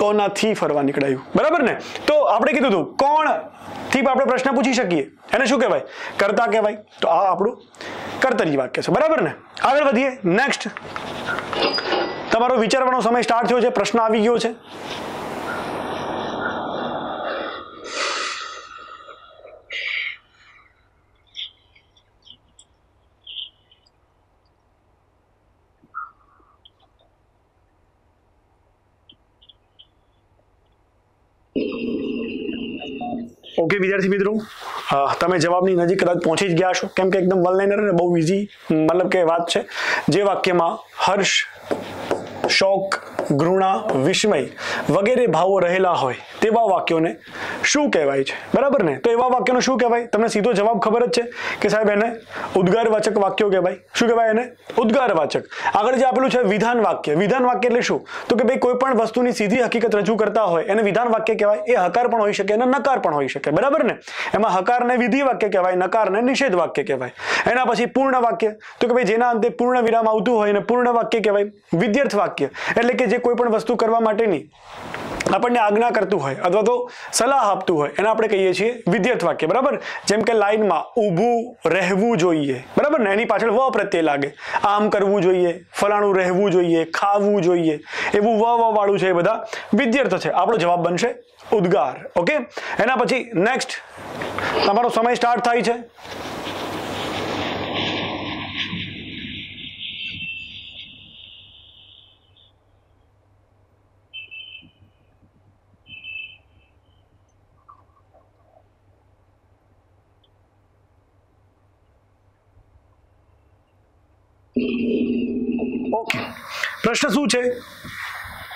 કોનાથી ફરવા નીકળાયું, બરાબર ને? તો આપણે કીધું હતું કોણ થી આપણે પ્રશ્ન પૂછી શકીએ, એને શું કહેવાય? કર્તા કહેવાય. તો આ આપણું કર્તરી વાક્ય છે, બરાબર ને? આગળ વધીએ. નેક્સ્ટ તમારો વિચારવાનો સમય સ્ટાર્ટ થયો છે, પ્રશ્ન આવી ગયો છે. ઓકે વિદ્યાર્થી મિત્રો, તમે જવાબની નજીક કદાચ પહોંચી જ ગયા છો, કેમ કે એકદમ વન લાઇનર અને બહુ ઇઝી મતલબ કે વાત છે. જે વાક્યમાં હર્ષ, શોક, ઘૃણા, વિસ્મય વગેરે ભાવો રહેલા હોય તેવા વાક્યોને શું કહેવાય છે, બરાબર ને? તો એવા વાક્યોને શું કહેવાય? તમને સીધો જવાબ ખબર જ છે કે સાહેબ એને ઉદ્ગારવાચક વાક્યો કહેવાય. શું કહેવાય એને? ઉદ્ગારવાચક. આગળ જે આપેલું છે વિધાન વાક્ય. વિધાન વાક્ય એટલે શું? તો કે ભાઈ કોઈ પણ વસ્તુની સીધી હકીકત રજૂ કરતા હોય એને વિધાન વાક્ય કહેવાય. એ હકાર પણ હોઈ શકે અને નકાર પણ હોઈ શકે, બરાબર ને? એમાં હકારને વિધિ વાક્ય કહેવાય, નકારને નિષેધ વાક્ય કહેવાય. એના પછી પૂર્ણ વાક્ય, તો કે ભાઈ જેના અંતે પૂર્ણ વિરામ આવતું હોય એને પૂર્ણ વાક્ય કહેવાય. વિદ્યાર્થ વાક્ય એટલે કે જે કોઈ પણ વસ્તુ કરવા માટેની આપણને આજ્ઞા કરતું હોય અથવા તો સલાહ આપતું હોય એને આપણે કહીએ છીએ વિદ્યાર્થ વાક્ય, બરાબર? જેમ કે લાઈનમાં ઊભું રહેવું જોઈએ, બરાબર ને? એની પાછળ વ પ્રત્યય લાગે. આમ કરવું જોઈએ, ફલાણું રહેવું જોઈએ, ખાવું જોઈએ, એવું વ વાળું છે, એ બધા વિદ્યાર્થ છે. આપણો જવાબ બનશે ઉદ્ગાર. ઓકે, એના પછી નેક્સ્ટ તમારો સમય સ્ટાર્ટ થાય છે. ઓકે, પ્રશ્ન શું છે?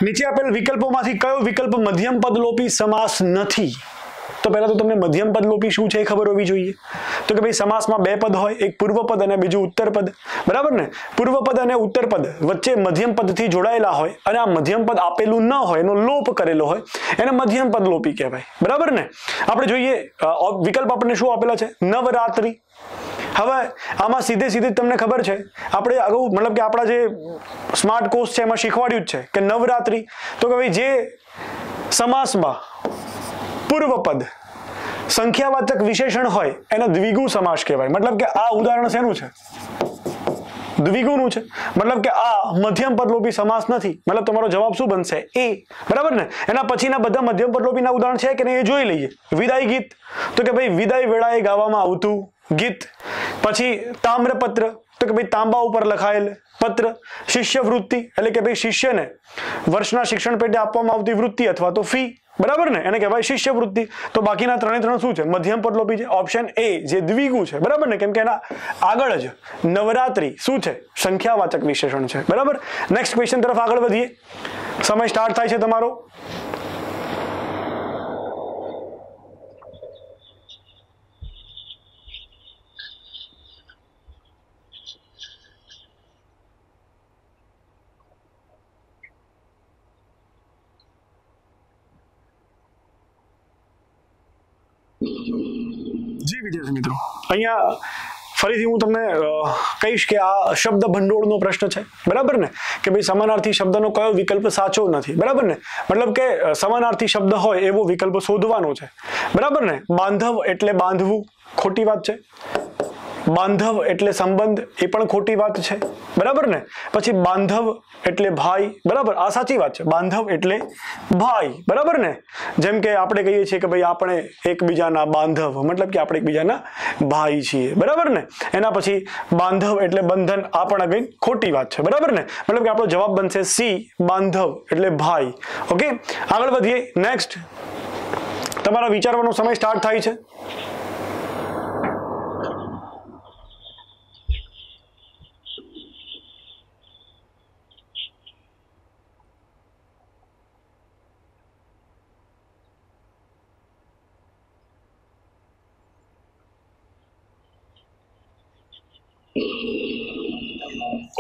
નીચે આપેલ વિકલ્પોમાંથી કયો વિકલ્પ મધ્યમ પદલોપી સમાસ નથી? તો પહેલા તો તમને મધ્યમ પદલોપી શું છે એ ખબર હોવી જોઈએ. તો કે ભાઈ સમાસમાં બે પદ હોય, એક પૂર્વ પદ અને બીજું ઉત્તર પદ, બરાબર ને? પૂર્વ પદ અને ઉત્તર પદ વચ્ચે મધ્યમ પદથી જોડાયેલા હોય અને આ મધ્યમ પદ આપેલું ન હોય, એનો લોપ કરેલો હોય, એને મધ્યમ પદલોપી કહેવાય, બરાબર ને? આપણે જોઈએ વિકલ્પ આપણને શું આપેલા છે? નવરાત્રિ. હવે આમાં સીધે તમને ખબર છે આપણે અગાઉ મતલબ કે આપણા જે સ્માર્ટ કોર્સ છે એમાં શીખવાડ્યું જ છે કે નવરાત્રિ તો કે ભાઈ જે સમાસમાં પૂર્વ પદ સંખ્યાવાચક વિશેષણ હોય એને દ્વિગુ સમાસ કહેવાય. મતલબ કે આ ઉદાહરણ શેનું છે? દ્વિગુનું છે. મતલબ કે આ મધ્યમ પદલોપી સમાસ નથી. મતલબ તમારો જવાબ શું બનશે? એ, બરાબર ને? એના પછીના બધા મધ્યમ પદલોપીના ઉદાહરણ છે કે નહીં એ જોઈ લઈએ. વિદાય ગીત, તો કે ભાઈ વિદાય વેળાએ ગાવામાં આવતું ગીત. પછી તામ્રપત્ર, તો કે ભાઈ તાંબા ઉપર લખાયેલ પત્ર. શિષ્યવૃત્તિ એટલે કે ભાઈ શિષ્યને વર્ષના શિક્ષણ પેટે આપવામાં આવતી વૃત્તિ અથવા તો ફી, બરાબર ને? એને કહેવાય શિષ્યવૃત્તિ. તો બાકીના ત્રણ શું છે? મધ્યમ પદલોપી છે. ઓપ્શન એ જે દ્વિગુ છે, બરાબર ને? કેમ કે એના આગળ જ નવરાત્રિ શું છે? સંખ્યાવાચક વિશેષણ છે, બરાબર? નેક્સ્ટ ક્વેશ્ચન તરફ આગળ વધીએ. સમય સ્ટાર્ટ થાય છે તમારો. જી વિદ્યાર્થી મિત્રો, અહીંયા ફરીથી હું તમને કહીશ કે આ શબ્દ ભંડોળનો પ્રશ્ન છે, બરાબર ને? કે ભાઈ સમાનાર્થી શબ્દનો કયો વિકલ્પ સાચો નથી, બરાબર ને? મતલબ કે સમાનાર્થી શબ્દ હોય એવો વિકલ્પ શોધવાનો છે, બરાબર ને? બાંધવ એટલે બાંધવું, ખોટી વાત છે. બાંધવ એટલે સંબંધ, એ પણ ખોટી વાત છે, બરાબર ને? પછી બાંધવ એટલે ભાઈ, બરાબર? આ સાચી વાત છે. બાંધવ એટલે ભાઈ, બરાબર ને? જેમ કે આપણે કહીએ છીએ કે ભાઈ આપણે એકબીજાના બાંધવ, મતલબ કે આપણે એકબીજાના ભાઈ છીએ, બરાબર ને? એના પછી બાંધવ એટલે બંધન, આ પણ અગેન ખોટી વાત છે, બરાબર ને? મતલબ કે આપણો જવાબ બનશે સી, બાંધવ એટલે ભાઈ. ઓકે, આગળ વધીએ. નેક્સ્ટ તમારા વિચારવાનો સમય સ્ટાર્ટ થાય છે.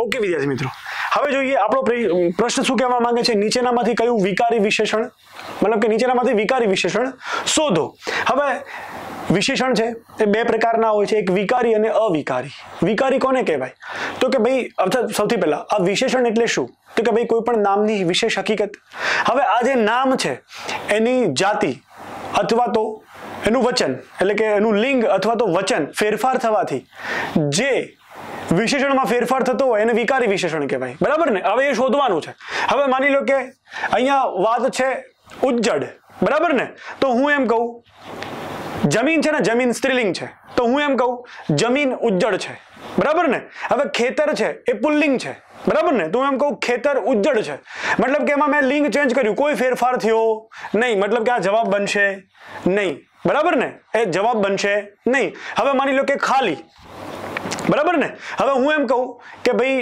ઓકે વિદ્યાર્થી મિત્રો, હવે જોઈએ આપણો પ્રશ્ન શું કહેવા માંગે છે? નીચેનામાંથી કયું વિકારી વિશેષણ, મતલબ કે નીચેનામાંથી વિકારી વિશેષણ શોધો. હવે વિશેષણ છે એ બે પ્રકારના હોય છે, એક વિકારી અને અવિકારી. વિકારી કોને કહેવાય? તો કે ભાઈ સૌથી પહેલા આ વિશેષણ એટલે શું? તો કે ભાઈ કોઈ પણ નામની વિશેષ હકીકત. હવે આ જે નામ છે એની જાતિ અથવા તો એનું વચન એટલે કે એનું લિંગ અથવા તો વચન ફેરફાર થવાથી જે વિશેષણમાં ફેરફાર થતો હોય એને વિકારી વિશેષણ કહેવાય. બરાબર ને? હવે એ શોધવાનું છે. હવે માની લો કે અહીંયા વાત છે ઉજ્જડ. બરાબર ને? તો હું એમ કહું જમીન છે ને, જમીન સ્ત્રીલિંગ છે, તો હું એમ કહું જમીન ઉજ્જડ છે. બરાબર ને? હવે ખેતર છે એ પુલ્લિંગ છે. બરાબર ને? તો હું એમ કહું ખેતર ઉજ્જડ છે. મતલબ કે એમાં મેં લિંગ ચેન્જ કર્યું, કોઈ ફેરફાર થયો નહીં, મતલબ કે આ જવાબ બનશે નહીં. બરાબર ને? એ જવાબ બનશે નહીં. હવે માની લો કે ખાલી. બરાબર ને? હવે હું એમ કહું કે ભાઈ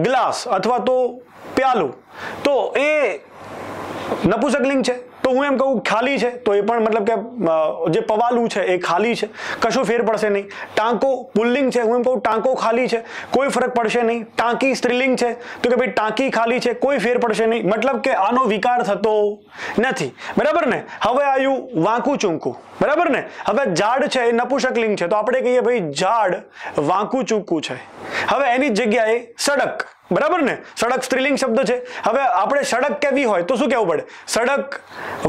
ગ્લાસ અથવા તો પ્યાલું, તો એ નપુંસકલિંગ છે, તો હું એમ કહું ખાલી છે, તો એ પણ મતલબ કે જે પવાલું છે એ ખાલી છે, કશું ફેર પડશે નહીં. ટાંકો પુલ્લિંગ છે, હું એમ કહું ટાંકો ખાલી છે, કોઈ ફરક પડશે નહીં. ટાંકી સ્ત્રીલિંગ છે, તો કે ભાઈ ટાંકી ખાલી છે, કોઈ ફેર પડશે નહીં. મતલબ કે આનો વિકાર થતો નથી. બરાબર ને? હવે આવ્યું વાંકું ચૂંકું. બરાબર ને? હવે ઝાડ છે એ નપુંસકલિંગ છે, તો આપણે કહીએ ભાઈ ઝાડ વાંકું ચૂંકું છે. હવે એની જગ્યાએ સડક. બરાબર ને? સડક સ્ત્રીલિંગ શબ્દ છે. હવે આપણે સડક કેવી હોય તો શું કહેવું પડે? સડક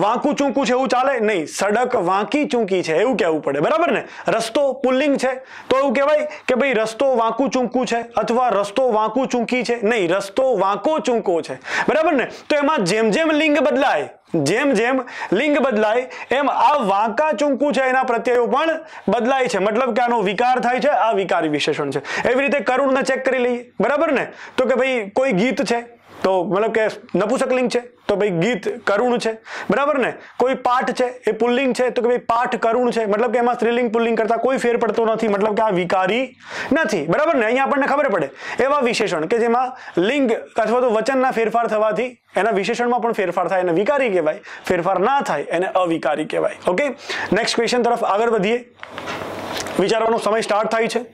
વાંકું ચૂંકું છે એવું ચાલે નહીં, સડક વાંકી ચૂંકી છે એવું કહેવું પડે. બરાબર ને? રસ્તો પુલ્લિંગ છે, તો એવું કહેવાય કે ભાઈ રસ્તો વાંકું ચૂંકું છે અથવા રસ્તો વાંકું ચૂંકી છે નહીં, રસ્તો વાંકો ચૂંકો છે. બરાબર ને? તો એમાં જેમ જેમ લિંગ બદલાય, જેમ જેમ લિંગ બદલાય એમ આ વાંકા ચૂંકું છે એના પ્રત્યયો પણ બદલાય છે. મતલબ કે આનો વિકાર થાય છે, આ વિકારી વિશેષણ છે. એવી રીતે કરુણને ચેક કરી લઈએ. બરાબર ને? તો કે ભાઈ કોઈ ગીત છે તો મતલબ કે નપુંસકલિંગ છે, તો ભાઈ ગીત કરુણ છે. બરાબર ને? કોઈ પાઠ છે એ પુલ્લિંગ છે, તો કે ભાઈ પાઠ કરુણ છે. મતલબ કે એમાં સ્ત્રીલિંગ પુલ્લિંગ કરતા કોઈ ફેર પડતો નથી, મતલબ કે આ વિકારી નથી. બરાબર ને? અહીંયા આપણને ખબર પડે એવા વિશેષણ કે જેમાં લિંગ અથવા તો વચનના ફેરફાર થવાથી એના વિશેષણમાં પણ ફેરફાર થાય એને વિકારી કહેવાય, ફેરફાર ના થાય એને અવિકારી કહેવાય. ઓકે, નેક્સ્ટ ક્વેશ્ચન તરફ આગળ વધીએ. વિચારવાનો સમય સ્ટાર્ટ થાય છે.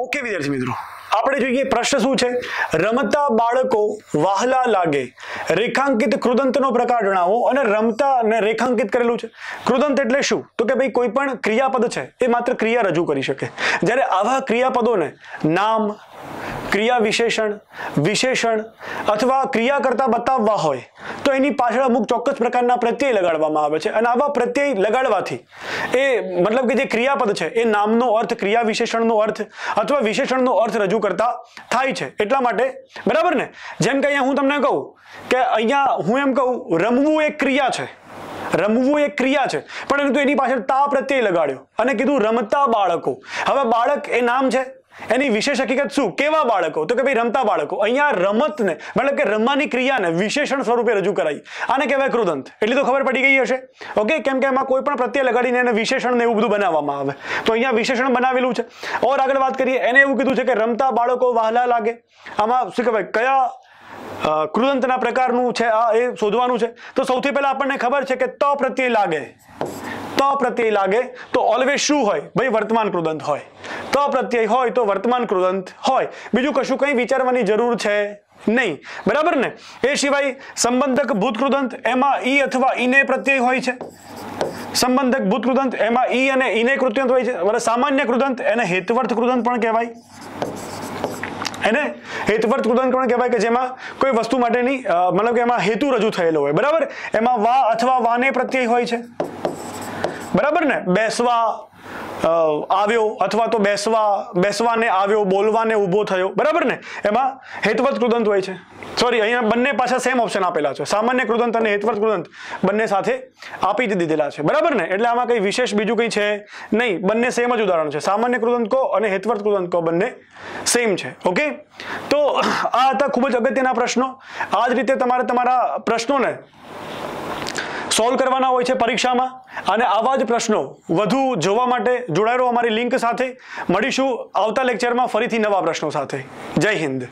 ઓકે વિદ્યાર્થી મિત્રો, આપણે જોઈએ પ્રશ્ન શું છે? રમતા બાળકો વહાલા લાગે, રેખાંકિત કૃદંતનો પ્રકાર જણાવો. અને રમતા ને રેખાંકિત કરેલું છે. કૃદંત એટલે શું? તો કે ભાઈ કોઈ પણ ક્રિયાપદ છે એ માત્ર ક્રિયા રજૂ કરી શકે. જ્યારે આવા ક્રિયાપદોને નામ, ક્રિયા વિશેષણ, વિશેષણ અથવા ક્રિયા કરતા બતાવવા હોય તો એની પાછળ અમુક ચોક્કસ પ્રકારના પ્રત્યય લગાડવામાં આવે છે. અને આવા પ્રત્યય લગાડવાથી એ મતલબ કે જે ક્રિયાપદ છે એ નામનો અર્થ, ક્રિયા વિશેષણનો અર્થ અથવા વિશેષણનો અર્થ રજૂ કરતા થાય છે. એટલા માટે બરાબર ને? જેમ કે અહીંયા હું તમને કહું કે અહીંયા હું એમ કહું રમવું એક ક્રિયા છે, રમવું એક ક્રિયા છે, પરંતુ એની પાછળ તા પ્રત્યય લગાડ્યો અને કીધું રમતા બાળકો. હવે બાળક એ નામ છે, એની વિશેષ હકીકત શું? કેવા બાળકો? તો કે ભાઈ રમતા બાળકો. અહીંયા રમતને મતલબ કે રમવાની ક્રિયાને વિશેષણ સ્વરૂપે રજૂ કરાઈ, આને કહેવાય કૃદંત. એટલી તો ખબર પડી ગઈ હશે. ઓકે, કેમ કે એમાં કોઈ પણ પ્રત્યય લગાડીને એને વિશેષણ ને એવું બધું બનાવવામાં આવે, તો અહીંયા વિશેષણ બનાવેલું છે. ઓર આગળ વાત કરીએ, એને એવું કીધું છે કે રમતા બાળકો વહાલા લાગે. આમાં શું કહેવાય, કયા કૃદંતના પ્રકારનું છે આ એ શોધવાનું છે. તો સૌથી પહેલા આપણને ખબર છે કે ત પ્રત્યય લાગે, ત પ્રત્યય લાગે તો ઓલવેઝ શું હોય? ભાઈ વર્તમાન કૃદંત હોય. ત પ્રત્યય હોય તો વર્તમાન કૃદંત હોય. બીજું કશું કંઈ વિચારવાની જરૂર છે નહીં. બરાબર ને? એ સિવાય સંબંધક ભૂત કૃદંત, એમાં ઈ અથવા ઈને પ્રત્યય હોય છે. સંબંધક ભૂત કૃદંત એમાં ઈ અને ઈને કૃદંત હોય છે. સામાન્ય કૃદંત એને હેતવર્થ કૃદંત પણ કહેવાય. એને હેતુવર્ત કૃદંત પણ કહેવાય કે જેમાં કોઈ વસ્તુ માટેની મતલબ કે એમાં હેતુ રજૂ થયેલો હોય. બરાબર? એમાં વા અથવા વાને પ્રત્યય હોય છે. બરાબર ને? બેસવા આવ્યો અથવા તો બેસવાને આવ્યો, બોલવાને ઊભો થયો. બરાબર ને? એમાં હેતવર્ત કૃદંત હોય છે. સોરી, અહીંયા બંને પાછા સેમ ઓપ્શન આપેલા છે. સામાન્ય કૃદંત અને હેતવર્ત કૃદંત બંને સાથે આપી જ દીધેલા છે. બરાબર ને? એટલે આમાં કંઈ વિશેષ બીજું કંઈ છે નહીં, બંને સેમ જ ઉદાહરણ છે. સામાન્ય કૃદંત કહો અને હેતવર્ત કૃદંત કહો, બંને સેમ છે. ઓકે, તો આ હતા ખૂબ જ અગત્યના પ્રશ્નો. આ જ રીતે તમારે તમારા પ્રશ્નોને સોલ્વ કરવાના હોય છે પરીક્ષામાં. અને આવા જ પ્રશ્નો વધુ જોવા માટે જોડાયેલો અમારી લિંક સાથે. મળીશું આવતા લેક્ચરમાં ફરીથી નવા પ્રશ્નો સાથે. જય હિન્દ.